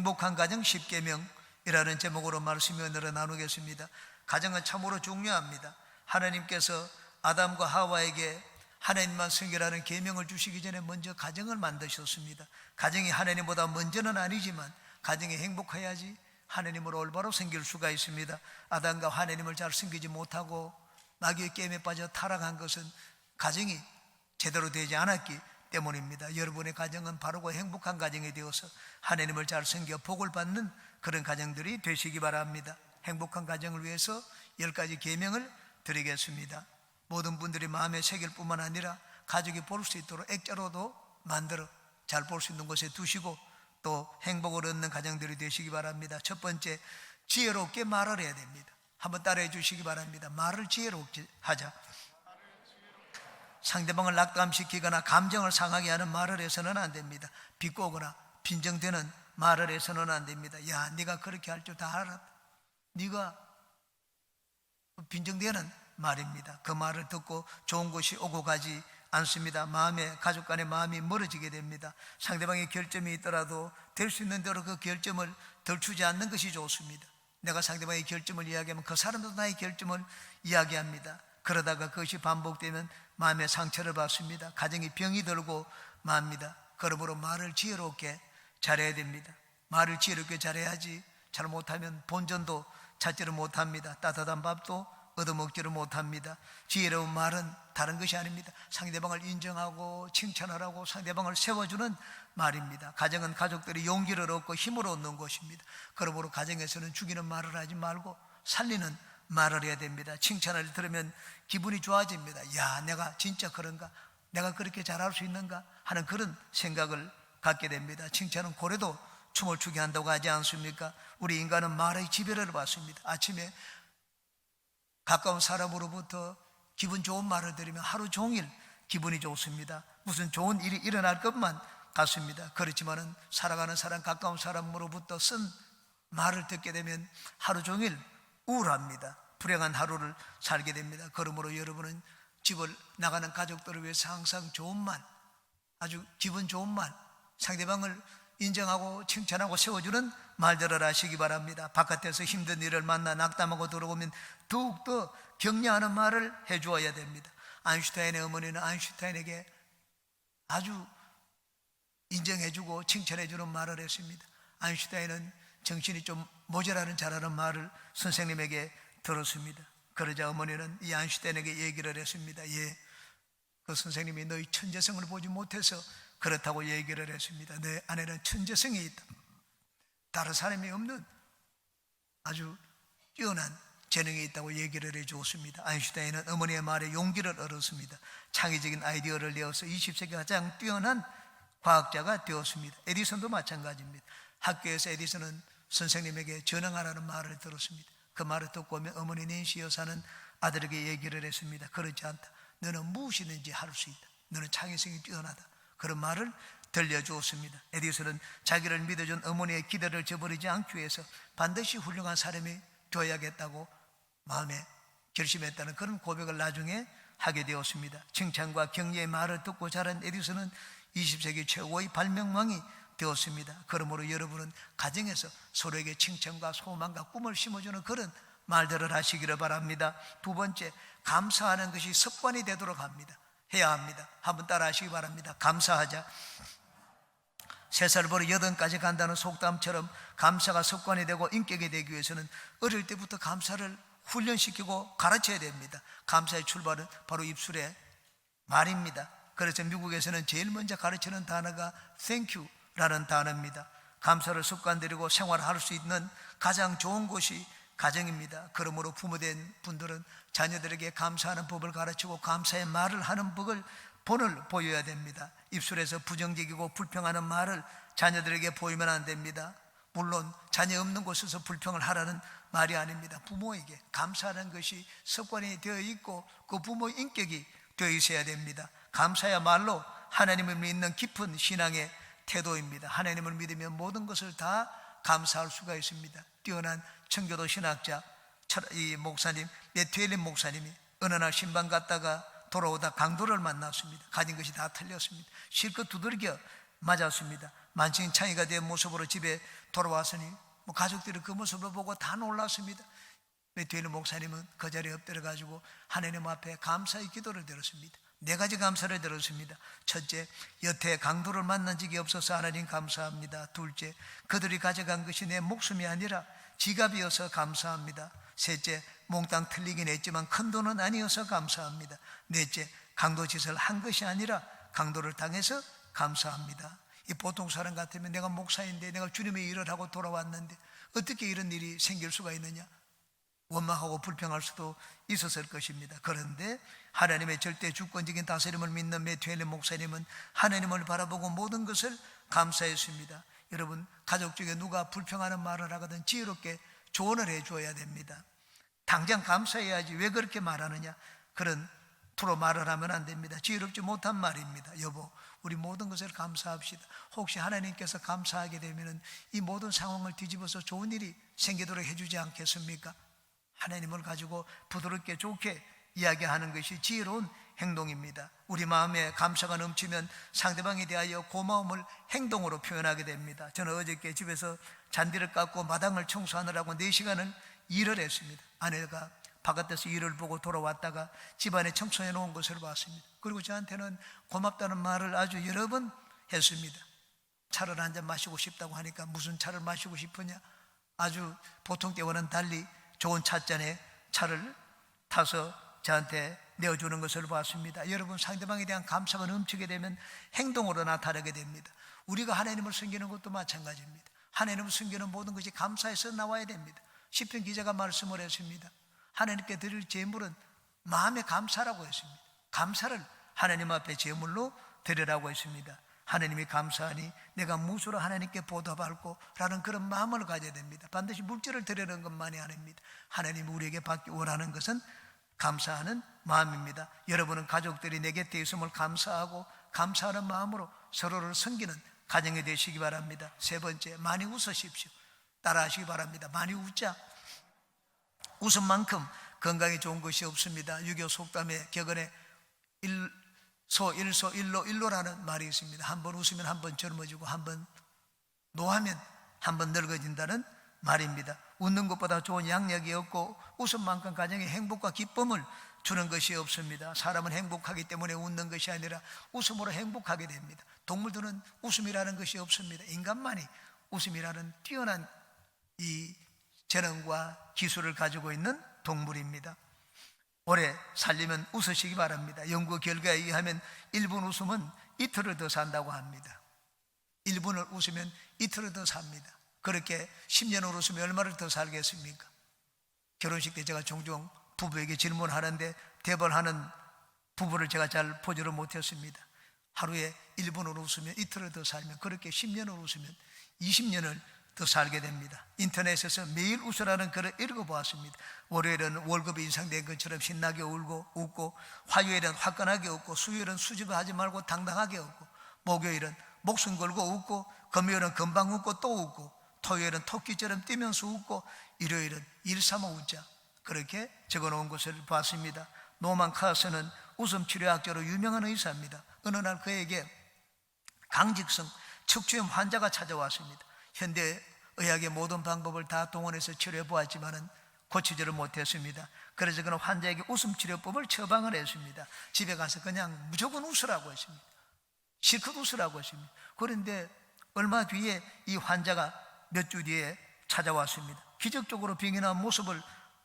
행복한 가정 10계명이라는 제목으로 말씀을 오늘 나누겠습니다. 가정은 참으로 중요합니다. 하나님께서 아담과 하와에게 하나님만 섬기라는 계명을 주시기 전에 먼저 가정을 만드셨습니다. 가정이 하나님보다 먼저는 아니지만 가정이 행복해야지 하나님을 올바로 섬길 수가 있습니다. 아담과 하나님을 잘 섬기지 못하고 마귀의 게임에 빠져 타락한 것은 가정이 제대로 되지 않았기 때문입니다. 여러분의 가정은 바르고 행복한 가정이 되어서 하나님을 잘 섬겨 복을 받는 그런 가정들이 되시기 바랍니다. 행복한 가정을 위해서 10가지 계명을 드리겠습니다. 모든 분들이 마음에 새길 뿐만 아니라 가족이 볼 수 있도록 액자로도 만들어 잘 볼 수 있는 곳에 두시고 또 행복을 얻는 가정들이 되시기 바랍니다. 첫 번째, 지혜롭게 말을 해야 됩니다. 한번 따라해 주시기 바랍니다. 말을 지혜롭게 하자. 상대방을 낙담시키거나 감정을 상하게 하는 말을 해서는 안 됩니다. 비꼬거나 빈정되는 말을 해서는 안 됩니다. 야, 네가 그렇게 할 줄 다 알았다. 네가 빈정되는 말입니다. 그 말을 듣고 좋은 것이 오고 가지 않습니다. 가족 간의 마음이 멀어지게 됩니다. 상대방의 결점이 있더라도 될 수 있는 대로 그 결점을 덜추지 않는 것이 좋습니다. 내가 상대방의 결점을 이야기하면 그 사람도 나의 결점을 이야기합니다. 그러다가 그것이 반복되면 마음의 상처를 받습니다. 가정이 병이 들고 맙니다. 그러므로 말을 지혜롭게 잘해야 됩니다. 말을 지혜롭게 잘해야지 잘못하면 본전도 찾지를 못합니다. 따뜻한 밥도 얻어먹지를 못합니다. 지혜로운 말은 다른 것이 아닙니다. 상대방을 인정하고 칭찬하라고 상대방을 세워주는 말입니다. 가정은 가족들이 용기를 얻고 힘을 얻는 곳입니다. 그러므로 가정에서는 죽이는 말을 하지 말고 살리는 말을 해야 됩니다. 칭찬을 들으면 기분이 좋아집니다. 야, 내가 진짜 그런가? 내가 그렇게 잘할 수 있는가? 하는 그런 생각을 갖게 됩니다. 칭찬은 고래도 춤을 추게 한다고 하지 않습니까? 우리 인간은 말의 지배를 받습니다. 아침에 가까운 사람으로부터 기분 좋은 말을 들으면 하루 종일 기분이 좋습니다. 무슨 좋은 일이 일어날 것만 같습니다. 그렇지만은 살아가는 사람, 가까운 사람으로부터 쓴 말을 듣게 되면 하루 종일 우울합니다. 불행한 하루를 살게 됩니다. 그러므로 여러분은 집을 나가는 가족들을 위해서 항상 좋은 말, 아주 기분 좋은 말, 상대방을 인정하고 칭찬하고 세워주는 말들을 하시기 바랍니다. 바깥에서 힘든 일을 만나 낙담하고 들어오면 더욱더 격려하는 말을 해주어야 됩니다. 아인슈타인의 어머니는 아인슈타인에게 아주 인정해주고 칭찬해주는 말을 했습니다. 아인슈타인은 정신이 좀 모자라는 잘하는 말을 선생님에게 들었습니다. 그러자 어머니는 이 아인슈타인에게 얘기를 했습니다. 예, 그 선생님이 너희 천재성을 보지 못해서 그렇다고 얘기를 했습니다. 내 안에는 천재성이 있다. 다른 사람이 없는 아주 뛰어난 재능이 있다고 얘기를 해주었습니다. 아인슈타인은 어머니의 말에 용기를 얻었습니다. 창의적인 아이디어를 내어서 20세기 가장 뛰어난 과학자가 되었습니다. 에디슨도 마찬가지입니다. 학교에서 에디슨은 선생님에게 전향하라는 말을 들었습니다. 그 말을 듣고 오면 어머니 낸시 여사는 아들에게 얘기를 했습니다. 그렇지 않다. 너는 무엇이든지 할 수 있다. 너는 창의성이 뛰어나다. 그런 말을 들려주었습니다. 에디슨은 자기를 믿어준 어머니의 기대를 저버리지 않기 위해서 반드시 훌륭한 사람이 되어야겠다고 마음에 결심했다는 그런 고백을 나중에 하게 되었습니다. 칭찬과 격려의 말을 듣고 자란 에디슨은 20세기 최고의 발명왕이 되었습니다. 그러므로 여러분은 가정에서 서로에게 칭찬과 소망과 꿈을 심어주는 그런 말들을 하시기를 바랍니다. 두 번째, 감사하는 것이 습관이 되도록 해야 합니다. 한번 따라 하시기 바랍니다. 감사하자. 3살 버릇 8까지 간다는 속담처럼 감사가 습관이 되고 인격이 되기 위해서는 어릴 때부터 감사를 훈련시키고 가르쳐야 됩니다. 감사의 출발은 바로 입술의 말입니다. 그래서 미국에서는 제일 먼저 가르치는 단어가 Thank you 라는 단어입니다. 감사를 습관들이고 생활할 수 있는 가장 좋은 곳이 가정입니다. 그러므로 부모된 분들은 자녀들에게 감사하는 법을 가르치고 감사의 말을 하는 본을 보여야 됩니다. 입술에서 부정적이고 불평하는 말을 자녀들에게 보이면 안 됩니다. 물론 자녀 없는 곳에서 불평을 하라는 말이 아닙니다. 부모에게 감사하는 것이 습관이 되어 있고 그 부모의 인격이 되어 있어야 됩니다. 감사야말로 하나님을 믿는 깊은 신앙의 태도입니다. 하나님을 믿으면 모든 것을 다 감사할 수가 있습니다. 뛰어난 청교도 신학자 이 목사님 메트엘린 목사님이 어느 날 신방 갔다가 돌아오다 강도를 만났습니다. 가진 것이 다 틀렸습니다. 실컷 두들겨 맞았습니다. 만신창이가 된 모습으로 집에 돌아왔으니 가족들이 그 모습을 보고 다 놀랐습니다. 메투엘 목사님은 그 자리에 엎드려 가지고 하나님 앞에 감사의 기도를 드렸습니다. 4가지 감사를 드렸습니다. 첫째, 여태 강도를 만난 적이 없어서 하나님 감사합니다. 둘째, 그들이 가져간 것이 내 목숨이 아니라 지갑이어서 감사합니다. 셋째, 몽땅 틀리긴 했지만 큰 돈은 아니어서 감사합니다. 넷째, 강도 짓을 한 것이 아니라 강도를 당해서 감사합니다. 이 보통 사람 같으면 내가 목사인데 내가 주님의 일을 하고 돌아왔는데 어떻게 이런 일이 생길 수가 있느냐, 원망하고 불평할 수도 있었을 것입니다. 그런데 하나님의 절대 주권적인 다스림을 믿는 메투엘 목사님은 하나님을 바라보고 모든 것을 감사했습니다. 여러분, 가족 중에 누가 불평하는 말을 하거든 지혜롭게 조언을 해줘야 됩니다. 당장 감사해야지 왜 그렇게 말하느냐, 그런 프로 말을 하면 안 됩니다. 지혜롭지 못한 말입니다. 여보, 우리 모든 것을 감사합시다. 혹시 하나님께서 감사하게 되면 이 모든 상황을 뒤집어서 좋은 일이 생기도록 해주지 않겠습니까? 하나님을 가지고 부드럽게 좋게 이야기하는 것이 지혜로운 행동입니다. 우리 마음에 감사가 넘치면 상대방에 대하여 고마움을 행동으로 표현하게 됩니다. 저는 어저께 집에서 잔디를 깎고 마당을 청소하느라고 4시간을 일을 했습니다. 아내가 바깥에서 일을 보고 돌아왔다가 집안에 청소해 놓은 것을 봤습니다. 그리고 저한테는 고맙다는 말을 아주 여러 번 했습니다. 차를 한잔 마시고 싶다고 하니까 무슨 차를 마시고 싶으냐, 아주 보통 때와는 달리 좋은 찻잔에 차를 타서 저한테 내어주는 것을 봤습니다. 여러분, 상대방에 대한 감사가 넘치게 되면 행동으로 나타나게 됩니다. 우리가 하나님을 섬기는 것도 마찬가지입니다. 하나님을 섬기는 모든 것이 감사에서 나와야 됩니다. 시편 기자가 말씀을 했습니다. 하나님께 드릴 제물은 마음의 감사라고 했습니다. 감사를 하나님 앞에 제물로 드리라고 했습니다. 하나님이 감사하니 내가 무엇으로 하나님께 보답할고 라는 그런 마음을 가져야 됩니다. 반드시 물질을 드리는 것만이 아닙니다. 하나님이 우리에게 받기 원하는 것은 감사하는 마음입니다. 여러분은 가족들이 내 곁에 있음을 감사하고 감사하는 마음으로 서로를 섬기는 가정이 되시기 바랍니다. 세 번째, 많이 웃으십시오. 따라하시기 바랍니다. 많이 웃자. 웃음만큼 건강에 좋은 것이 없습니다. 유교 속담에 격언에 일로라는 말이 있습니다. 한 번 웃으면 한 번 젊어지고 한 번 노하면 한 번 늙어진다는 말입니다. 웃는 것보다 좋은 양력이 없고 웃음만큼 가정에 행복과 기쁨을 주는 것이 없습니다. 사람은 행복하기 때문에 웃는 것이 아니라 웃음으로 행복하게 됩니다. 동물들은 웃음이라는 것이 없습니다. 인간만이 웃음이라는 뛰어난 이 재능과 기술을 가지고 있는 동물입니다. 오래 살려면 웃으시기 바랍니다. 연구 결과에 의하면 1분 웃음은 이틀을 더 산다고 합니다. 1분을 웃으면 이틀을 더 삽니다. 그렇게 10년을 웃으면 얼마를 더 살겠습니까? 결혼식 때 제가 종종 부부에게 질문하는데 대벌하는 부부를 제가 잘 보지를 못했습니다. 하루에 1분을 웃으면 이틀을 더 살면, 그렇게 10년을 웃으면 20년을 더 살게 됩니다. 인터넷에서 매일 웃으라는 글을 읽어보았습니다. 월요일은 월급이 인상된 것처럼 신나게 웃고, 화요일은 화끈하게 웃고, 수요일은 수줍어하지 말고 당당하게 웃고, 목요일은 목숨 걸고 웃고, 금요일은 금방 웃고 또 웃고, 토요일은 토끼처럼 뛰면서 웃고, 일요일은 일 삼아 웃자. 그렇게 적어놓은 것을 봤습니다. 노만 카스는 웃음 치료학자로 유명한 의사입니다. 어느 날 그에게 강직성 척추염 환자가 찾아왔습니다. 현대 의학의 모든 방법을 다 동원해서 치료해 보았지만은 고치지를 못했습니다. 그래서 그는 환자에게 웃음 치료법을 처방을 했습니다. 집에 가서 그냥 무조건 웃으라고 했습니다. 실컷 웃으라고 했습니다. 그런데 얼마 뒤에 이 환자가 몇 주 뒤에 찾아왔습니다. 기적적으로 병이 난 모습을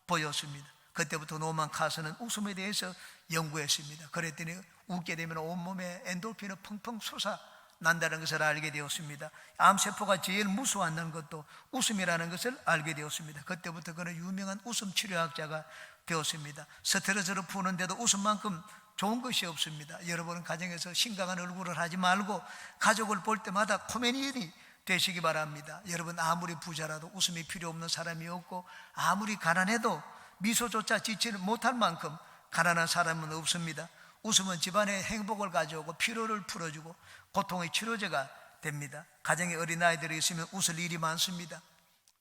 보였습니다. 그때부터 노만 카스는 웃음에 대해서 연구했습니다. 그랬더니 웃게 되면 온몸에 엔돌핀이 펑펑 솟아난다는 것을 알게 되었습니다. 암세포가 제일 무서워하는 것도 웃음이라는 것을 알게 되었습니다. 그때부터 그는 유명한 웃음 치료학자가 되었습니다. 스트레스를 푸는데도 웃음만큼 좋은 것이 없습니다. 여러분은 가정에서 심각한 얼굴을 하지 말고 가족을 볼 때마다 코미디언이 되시기 바랍니다. 여러분, 아무리 부자라도 웃음이 필요 없는 사람이 없고, 아무리 가난해도 미소조차 짓지를 못할 만큼 가난한 사람은 없습니다. 웃음은 집안의 행복을 가져오고 피로를 풀어주고 고통의 치료제가 됩니다. 가정에 어린아이들이 있으면 웃을 일이 많습니다.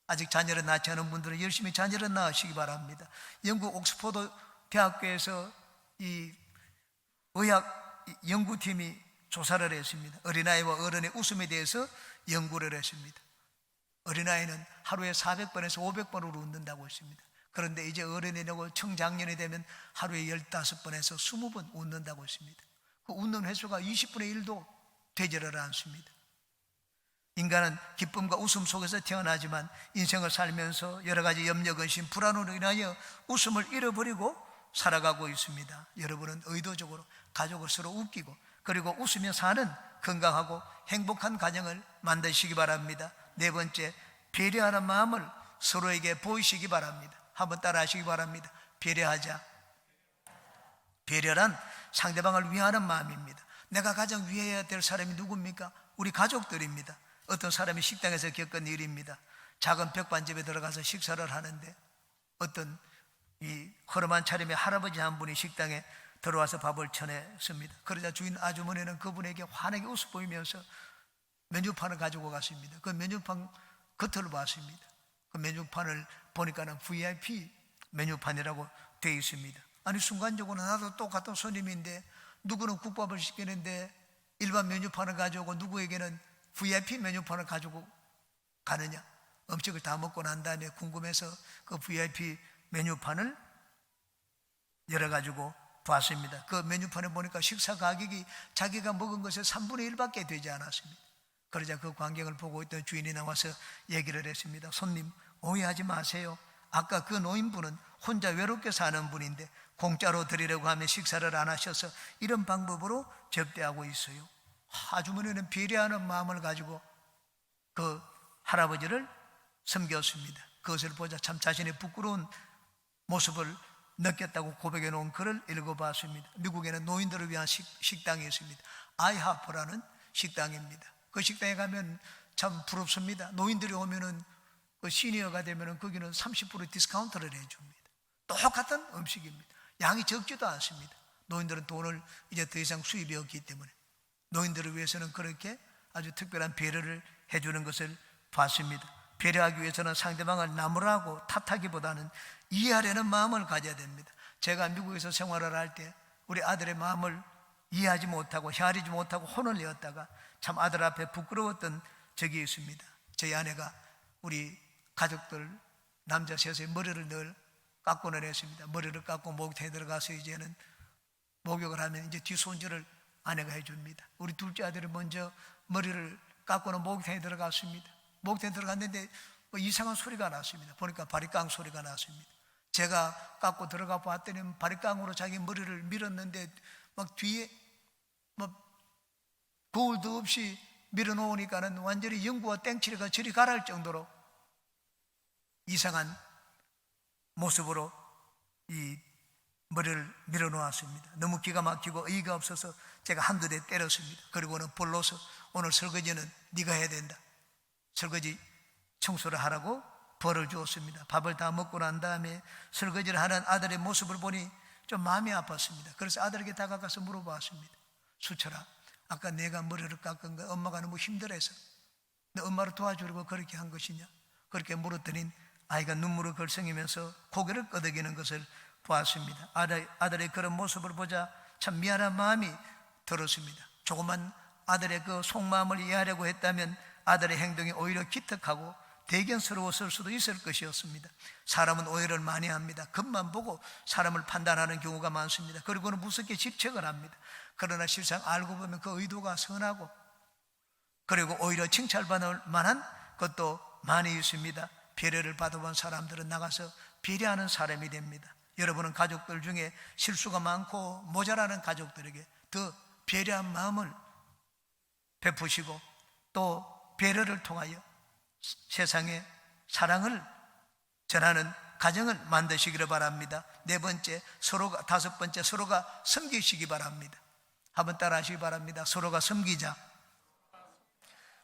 아직 자녀를 낳지 않은 분들은 열심히 자녀를 낳으시기 바랍니다. 영국 옥스퍼드 대학교에서 이 의학 연구팀이 조사를 했습니다. 어린아이와 어른의 웃음에 대해서 연구를 했습니다. 어린아이는 하루에 400번에서 500번으로 웃는다고 했습니다. 그런데 이제 어른이 되고 청장년이 되면 하루에 15번에서 20번 웃는다고 했습니다. 그 웃는 횟수가 20분의 1도 되지를 않습니다. 인간은 기쁨과 웃음 속에서 태어나지만 인생을 살면서 여러 가지 염려, 근심, 불안으로 인하여 웃음을 잃어버리고 살아가고 있습니다. 여러분은 의도적으로 가족을 서로 웃기고 그리고 웃으며 사는 건강하고 행복한 가정을 만드시기 바랍니다. 네 번째, 배려하는 마음을 서로에게 보이시기 바랍니다. 한번 따라 하시기 바랍니다. 배려하자. 배려란 상대방을 위하는 마음입니다. 내가 가장 위해야 될 사람이 누굽니까? 우리 가족들입니다. 어떤 사람이 식당에서 겪은 일입니다. 작은 벽반집에 들어가서 식사를 하는데 어떤 이 허름한 차림의 할아버지 한 분이 식당에 들어와서 밥을 쳐냈습니다. 그러자 주인 아주머니는 그분에게 환하게 웃어 보이면서 메뉴판을 가지고 갔습니다. 그 메뉴판 겉을 봤습니다. 그 메뉴판을 보니까는 VIP 메뉴판이라고 되어 있습니다. 아니 순간적으로 나도 똑같은 손님인데 누구는 국밥을 시키는데 일반 메뉴판을 가져오고 누구에게는 VIP 메뉴판을 가지고 가느냐. 음식을 다 먹고 난 다음에 궁금해서 그 VIP 메뉴판을 열어가지고 봤습니다. 그 메뉴판에 보니까 식사 가격이 자기가 먹은 것의 3분의 1밖에 되지 않았습니다. 그러자 그 광경을 보고 있던 주인이 나와서 얘기를 했습니다. 손님, 오해하지 마세요. 아까 그 노인분은 혼자 외롭게 사는 분인데 공짜로 드리려고 하면 식사를 안 하셔서 이런 방법으로 접대하고 있어요. 아주머니는 배려하는 마음을 가지고 그 할아버지를 섬겼습니다. 그것을 보자 참 자신의 부끄러운 모습을 느꼈다고 고백해 놓은 글을 읽어봤습니다. 미국에는 노인들을 위한 식당이 있습니다. 아이하프라는 식당입니다. 그 식당에 가면 참 부럽습니다. 노인들이 오면은 그 시니어가 되면은 거기는 30% 디스카운트를 해줍니다. 똑같은 음식입니다. 양이 적지도 않습니다. 노인들은 돈을 이제 더 이상 수입이 없기 때문에 노인들을 위해서는 그렇게 아주 특별한 배려를 해주는 것을 봤습니다. 배려하기 위해서는 상대방을 나무라고 탓하기보다는 이해하려는 마음을 가져야 됩니다. 제가 미국에서 생활을 할 때 우리 아들의 마음을 이해하지 못하고 헤아리지 못하고 혼을 내었다가 참 아들 앞에 부끄러웠던 적이 있습니다. 저희 아내가 우리 가족들 남자 셋의 머리를 늘 깎고는 했습니다. 머리를 깎고 목욕탕에 들어가서 이제는 목욕을 하면 이제 뒷손질을 아내가 해줍니다. 우리 둘째 아들이 먼저 머리를 깎고는 목욕탕에 들어갔습니다. 목욕탕에 들어갔는데 뭐 이상한 소리가 났습니다. 보니까 바리깡 소리가 났습니다. 제가 깎고 들어가 봤더니 바리깡으로 자기 머리를 밀었는데 막 뒤에 막 거울도 없이 밀어놓으니까는 완전히 영구와 땡치리가 저리 가랄 정도로 이상한 모습으로 이 머리를 밀어놓았습니다. 너무 기가 막히고 의의가 없어서 제가 한두 대 때렸습니다. 그리고는 불러서 오늘 설거지는 네가 해야 된다. 설거지 청소를 하라고 벌을 주었습니다. 밥을 다 먹고 난 다음에 설거지를 하는 아들의 모습을 보니 좀 마음이 아팠습니다. 그래서 아들에게 다가가서 물어봤습니다. 수철아, 아까 내가 머리를 깎은 거 엄마가 너무 힘들어서 너 엄마를 도와주려고 그렇게 한 것이냐? 그렇게 물었더니 아이가 눈물을 걸성이면서 고개를 끄덕이는 것을 보았습니다. 아들의 그런 모습을 보자 참 미안한 마음이 들었습니다. 조금만 아들의 그 속마음을 이해하려고 했다면 아들의 행동이 오히려 기특하고 대견스러웠을 수도 있을 것이었습니다. 사람은 오해를 많이 합니다. 겉만 보고 사람을 판단하는 경우가 많습니다. 그리고는 무섭게 집착을 합니다. 그러나 실상 알고 보면 그 의도가 선하고 그리고 오히려 칭찬받을 만한 것도 많이 있습니다. 배려를 받아본 사람들은 나가서 배려하는 사람이 됩니다. 여러분은 가족들 중에 실수가 많고 모자라는 가족들에게 더 배려한 마음을 베푸시고 또 배려를 통하여 세상에 사랑을 전하는 가정을 만드시기를 바랍니다. 네 번째, 다섯 번째, 서로가 섬기시기 바랍니다. 한번 따라 하시기 바랍니다. 서로가 섬기자.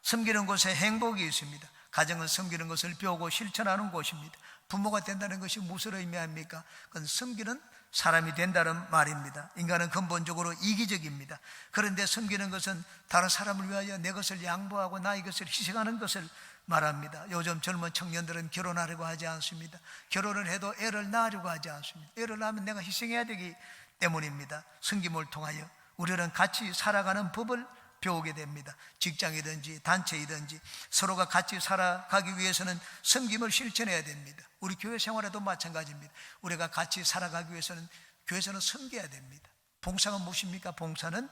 섬기는 곳에 행복이 있습니다. 가정은 섬기는 것을 배우고 실천하는 곳입니다. 부모가 된다는 것이 무엇을 의미합니까? 그건 섬기는 사람이 된다는 말입니다. 인간은 근본적으로 이기적입니다. 그런데 섬기는 것은 다른 사람을 위하여 내 것을 양보하고 나의 것을 희생하는 것을 말합니다. 요즘 젊은 청년들은 결혼하려고 하지 않습니다. 결혼을 해도 애를 낳으려고 하지 않습니다. 애를 낳으면 내가 희생해야 되기 때문입니다. 섬김을 통하여 우리는 같이 살아가는 법을 배우게 됩니다. 직장이든지 단체이든지 서로가 같이 살아가기 위해서는 섬김을 실천해야 됩니다. 우리 교회 생활에도 마찬가지입니다. 우리가 같이 살아가기 위해서는 교회에서는 섬겨야 됩니다. 봉사가 무엇입니까? 봉사는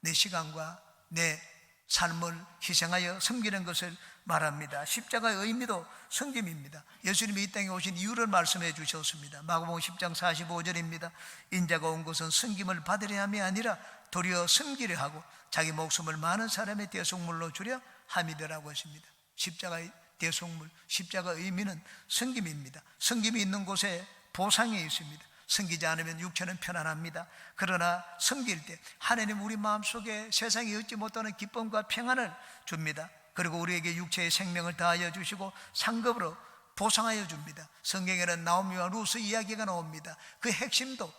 내 시간과 내 삶을 희생하여 섬기는 것을 말합니다. 십자가의 의미도 섬김입니다. 예수님이 이 땅에 오신 이유를 말씀해 주셨습니다. 마가복음 10장 45절입니다. 인자가 온 것은 섬김을 받으려 함이 아니라 도리어 섬기려 하고 자기 목숨을 많은 사람의 대속물로 주려 함이더라고 했습니다. 십자가의 대속물, 십자가의 의미는 섬김입니다. 섬김이 있는 곳에 보상이 있습니다. 섬기지 않으면 육체는 편안합니다. 그러나 섬길 때 하나님 우리 마음속에 세상이 얻지 못하는 기쁨과 평안을 줍니다. 그리고 우리에게 육체의 생명을 다하여 주시고 상급으로 보상하여 줍니다. 성경에는 나오미와 루스 이야기가 나옵니다. 그 핵심도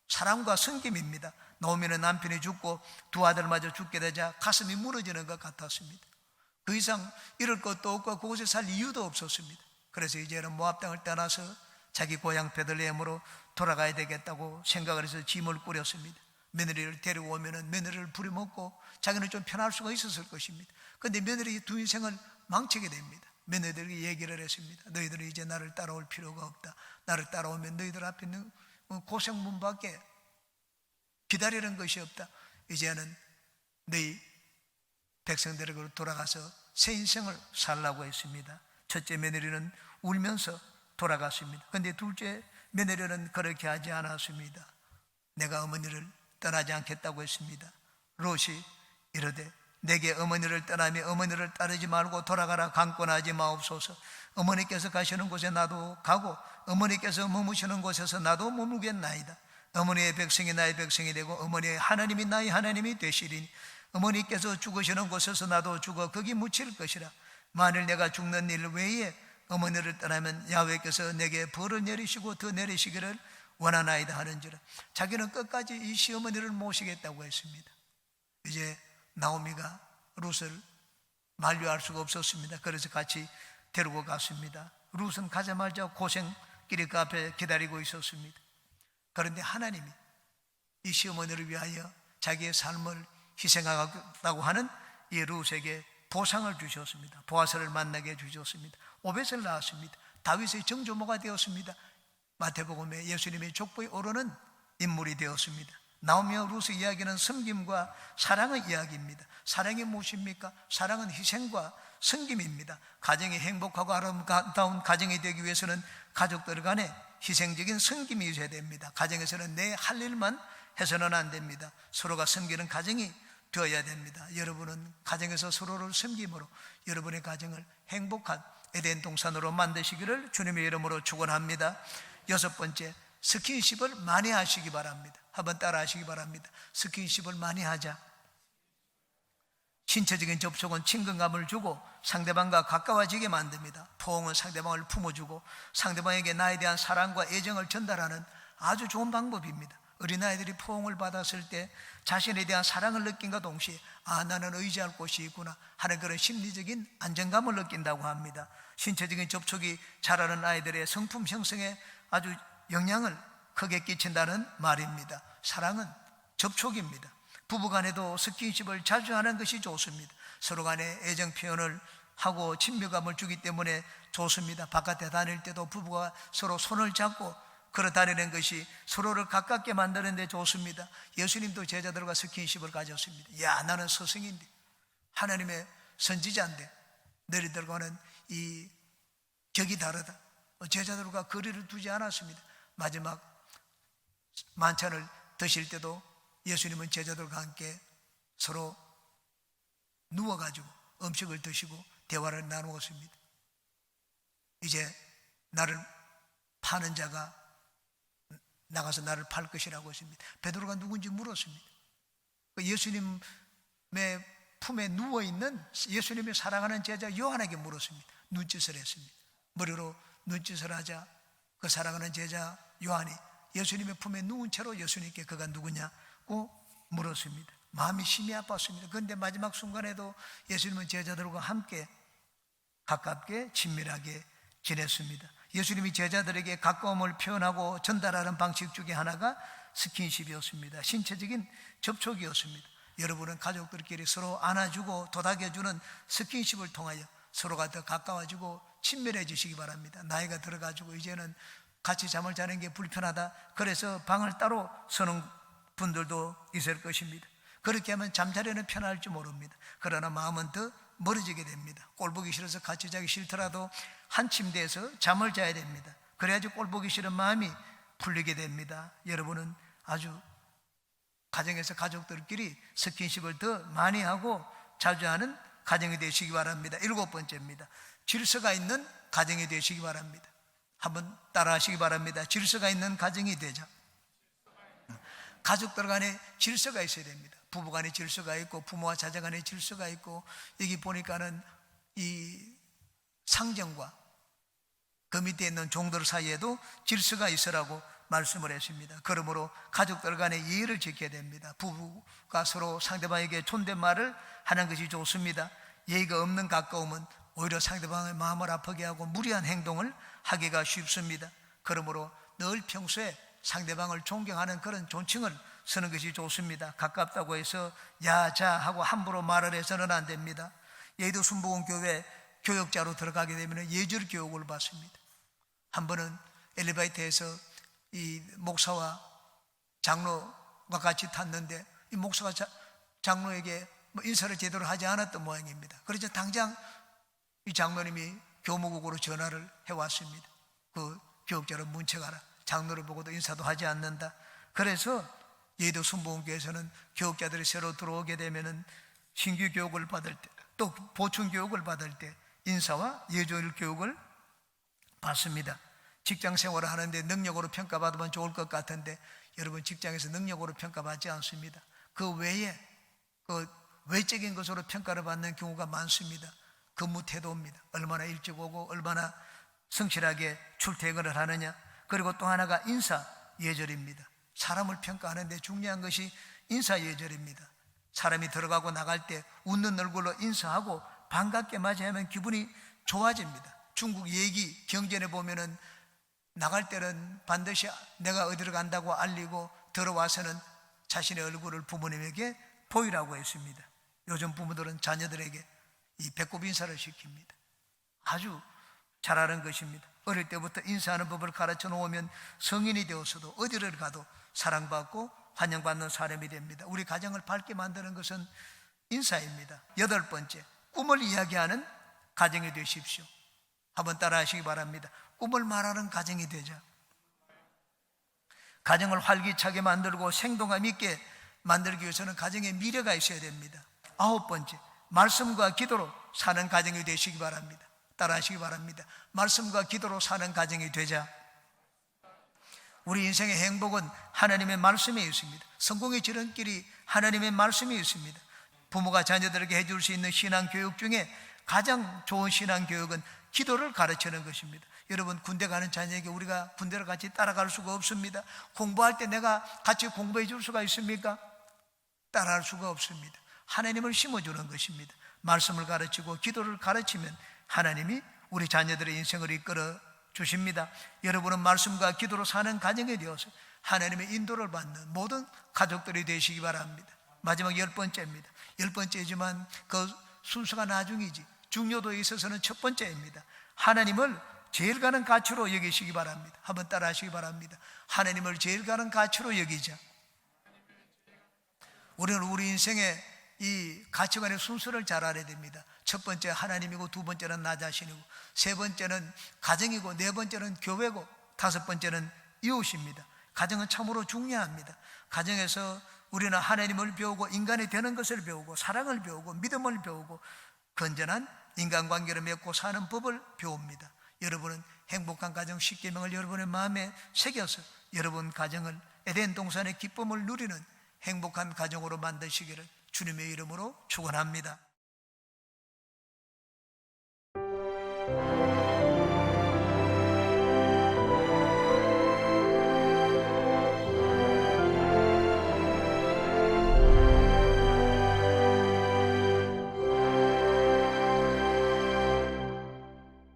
사랑과 섬김입니다. 나오미는 남편이 죽고 두 아들마저 죽게 되자 가슴이 무너지는 것 같았습니다. 그 이상 이럴 것도 없고 그곳에 살 이유도 없었습니다. 그래서 이제는 모압 땅을 떠나서 자기 고향 베들레헴으로 돌아가야 되겠다고 생각을 해서 짐을 꾸렸습니다. 며느리를 데려오면 며느리를 부려먹고 자기는 좀 편할 수가 있었을 것입니다. 그런데 며느리 두 인생을 망치게 됩니다. 며느리들에게 얘기를 했습니다. 너희들은 이제 나를 따라올 필요가 없다. 나를 따라오면 너희들 앞에 있는 고생문밖에 기다리는 것이 없다. 이제는 너희 백성들에게로 돌아가서 새 인생을 살라고 했습니다. 첫째 며느리는 울면서 돌아갔습니다. 그런데 둘째 며느리는 그렇게 하지 않았습니다. 내가 어머니를 떠나지 않겠다고 했습니다. 롯이 이르되 내게 어머니를 떠나며 어머니를 따르지 말고 돌아가라. 강권하지 마옵소서. 어머니께서 가시는 곳에 나도 가고 어머니께서 머무시는 곳에서 나도 머무겠나이다. 어머니의 백성이 나의 백성이 되고 어머니의 하나님이 나의 하나님이 되시리니 어머니께서 죽으시는 곳에서 나도 죽어 거기 묻힐 것이라. 만일 내가 죽는 일 외에 어머니를 떠나면 야훼께서 내게 벌을 내리시고 더 내리시기를 원하나이다 하는지라. 자기는 끝까지 이 시어머니를 모시겠다고 했습니다. 이제 나오미가 룻을 만류할 수가 없었습니다. 그래서 같이 데리고 갔습니다. 룻은 가자마자 고생길이 그 앞에 기다리고 있었습니다. 그런데 하나님이 이 시어머니를 위하여 자기의 삶을 희생하겠다고 하는 이 룻에게 보상을 주셨습니다. 보아스를 만나게 해주셨습니다. 오벳을 낳았습니다. 다윗의 정조모가 되었습니다. 마태복음에 예수님의 족보에 오르는 인물이 되었습니다. 나오미와 룻의 이야기는 섬김과 사랑의 이야기입니다. 사랑이 무엇입니까? 사랑은 희생과 섬김입니다. 가정이 행복하고 아름다운 가정이 되기 위해서는 가족들 간에 희생적인 섬김이 있어야 됩니다. 가정에서는 내 할 일만 해서는 안 됩니다. 서로가 섬기는 가정이 되어야 됩니다. 여러분은 가정에서 서로를 섬김으로 여러분의 가정을 행복한 에덴 동산으로 만드시기를 주님의 이름으로 축원합니다. 여섯 번째, 스킨십을 많이 하시기 바랍니다. 한번 따라 하시기 바랍니다. 스킨십을 많이 하자. 신체적인 접촉은 친근감을 주고 상대방과 가까워지게 만듭니다. 포옹은 상대방을 품어주고 상대방에게 나에 대한 사랑과 애정을 전달하는 아주 좋은 방법입니다. 어린아이들이 포옹을 받았을 때 자신에 대한 사랑을 느낀과 동시에 나는 의지할 곳이 있구나 하는 그런 심리적인 안정감을 느낀다고 합니다. 신체적인 접촉이 자라는 아이들의 성품 형성에 아주 영향을 크게 끼친다는 말입니다. 사랑은 접촉입니다. 부부간에도 스킨십을 자주 하는 것이 좋습니다. 서로 간에 애정 표현을 하고 친밀감을 주기 때문에 좋습니다. 바깥에 다닐 때도 부부가 서로 손을 잡고 걸어 다니는 것이 서로를 가깝게 만드는 데 좋습니다. 예수님도 제자들과 스킨십을 가졌습니다. 야, 나는 스승인데 하나님의 선지자인데 너희들과는 이 격이 다르다. 제자들과 거리를 두지 않았습니다. 마지막 만찬을 드실 때도 예수님은 제자들과 함께 서로 누워가지고 음식을 드시고 대화를 나누었습니다. 이제 나를 파는 자가 나가서 나를 팔 것이라고 했습니다. 베드로가 누군지 물었습니다. 예수님의 품에 누워있는 예수님이 사랑하는 제자 요한에게 물었습니다. 눈짓을 했습니다. 머리로 눈짓을 하자 그 사랑하는 제자 요한이 예수님의 품에 누운 채로 예수님께 그가 누구냐고 물었습니다. 마음이 심히 아팠습니다. 그런데 마지막 순간에도 예수님은 제자들과 함께 가깝게 친밀하게 지냈습니다. 예수님이 제자들에게 가까움을 표현하고 전달하는 방식 중에 하나가 스킨십이었습니다. 신체적인 접촉이었습니다. 여러분은 가족들끼리 서로 안아주고 도닥여주는 스킨십을 통하여 서로가 더 가까워지고 친밀해지시기 바랍니다. 나이가 들어가지고 이제는 같이 잠을 자는 게 불편하다, 그래서 방을 따로 서는 분들도 있을 것입니다. 그렇게 하면 잠자리는 편할지 모릅니다. 그러나 마음은 더 멀어지게 됩니다. 꼴 보기 싫어서 같이 자기 싫더라도 한 침대에서 잠을 자야 됩니다. 그래야지 꼴 보기 싫은 마음이 풀리게 됩니다. 여러분은 아주 가정에서 가족들끼리 스킨십을 더 많이 하고 자주 하는 가정이 되시기 바랍니다. 7번째입니다. 질서가 있는 가정이 되시기 바랍니다. 한번 따라 하시기 바랍니다. 질서가 있는 가정이 되자. 가족들 간에 질서가 있어야 됩니다. 부부 간에 질서가 있고 부모와 자녀 간에 질서가 있고, 여기 보니까는 이 상정과 그 밑에 있는 종들 사이에도 질서가 있으라고 말씀을 했습니다. 그러므로 가족들 간에 예의를 지켜야 됩니다. 부부가 서로 상대방에게 존댓말을 하는 것이 좋습니다. 예의가 없는 가까움은 오히려 상대방의 마음을 아프게 하고 무리한 행동을 하기가 쉽습니다. 그러므로 늘 평소에 상대방을 존경하는 그런 존칭을 쓰는 것이 좋습니다. 가깝다고 해서 야, 자 하고 함부로 말을 해서는 안 됩니다. 예의도 순복음교회 교역자로 들어가게 되면 예절 교육을 받습니다. 한 번은 엘리베이터에서 이 목사와 장로가 같이 탔는데 이 목사가 장로에게 인사를 제대로 하지 않았던 모양입니다. 그래서 당장 이 장로님이 교무국으로 전화를 해왔습니다. 그 교육자를 문책하라. 장로를 보고도 인사도 하지 않는다. 그래서 예도 순복음교회에서는 교육자들이 새로 들어오게 되면은 신규 교육을 받을 때, 또 보충 교육을 받을 때 인사와 예절 교육을 받습니다. 직장 생활을 하는데 능력으로 평가받으면 좋을 것 같은데 여러분, 직장에서 능력으로 평가받지 않습니다. 그 외에 그 외적인 것으로 평가를 받는 경우가 많습니다. 근무 태도입니다. 얼마나 일찍 오고 얼마나 성실하게 출퇴근을 하느냐. 그리고 또 하나가 인사 예절입니다. 사람을 평가하는데 중요한 것이 인사 예절입니다. 사람이 들어가고 나갈 때 웃는 얼굴로 인사하고 반갑게 맞이하면 기분이 좋아집니다. 중국 얘기 경전에 보면은 나갈 때는 반드시 내가 어디로 간다고 알리고 들어와서는 자신의 얼굴을 부모님에게 보이라고 했습니다. 요즘 부모들은 자녀들에게 이 배꼽 인사를 시킵니다. 아주 잘하는 것입니다. 어릴 때부터 인사하는 법을 가르쳐 놓으면 성인이 되어서도 어디를 가도 사랑받고 환영받는 사람이 됩니다. 우리 가정을 밝게 만드는 것은 인사입니다. 8번째, 꿈을 이야기하는 가정이 되십시오. 한번 따라 하시기 바랍니다. 꿈을 말하는 가정이 되자. 가정을 활기차게 만들고 생동감 있게 만들기 위해서는 가정에 미래가 있어야 됩니다. 9번째, 말씀과 기도로 사는 가정이 되시기 바랍니다. 따라 하시기 바랍니다. 말씀과 기도로 사는 가정이 되자. 우리 인생의 행복은 하나님의 말씀에 있습니다. 성공의 지름길이 하나님의 말씀에 있습니다. 부모가 자녀들에게 해줄 수 있는 신앙교육 중에 가장 좋은 신앙교육은 기도를 가르치는 것입니다. 여러분, 군대 가는 자녀에게 우리가 군대를 같이 따라갈 수가 없습니다. 공부할 때 내가 같이 공부해 줄 수가 있습니까? 따라할 수가 없습니다. 하나님을 심어주는 것입니다. 말씀을 가르치고 기도를 가르치면 하나님이 우리 자녀들의 인생을 이끌어 주십니다. 여러분은 말씀과 기도로 사는 가정이 되어서 하나님의 인도를 받는 모든 가족들이 되시기 바랍니다. 마지막 10번째입니다. 10번째지만 그 순서가 나중이지 중요도에 있어서는 첫 번째입니다. 하나님을 제일 가는 가치로 여기시기 바랍니다. 한번 따라 하시기 바랍니다. 하나님을 제일 가는 가치로 여기자. 우리는 우리 인생의 이 가치관의 순서를 잘 알아야 됩니다. 첫 번째 하나님이고, 두 번째는 나 자신이고, 세 번째는 가정이고, 네 번째는 교회고, 다섯 번째는 이웃입니다. 가정은 참으로 중요합니다. 가정에서 우리는 하나님을 배우고 인간이 되는 것을 배우고 사랑을 배우고 믿음을 배우고 건전한 인간관계를 맺고 사는 법을 배웁니다. 여러분은 행복한 가정 10계명을 여러분의 마음에 새겨서 여러분 가정을 에덴 동산의 기쁨을 누리는 행복한 가정으로 만드시기를 주님의 이름으로 축원합니다.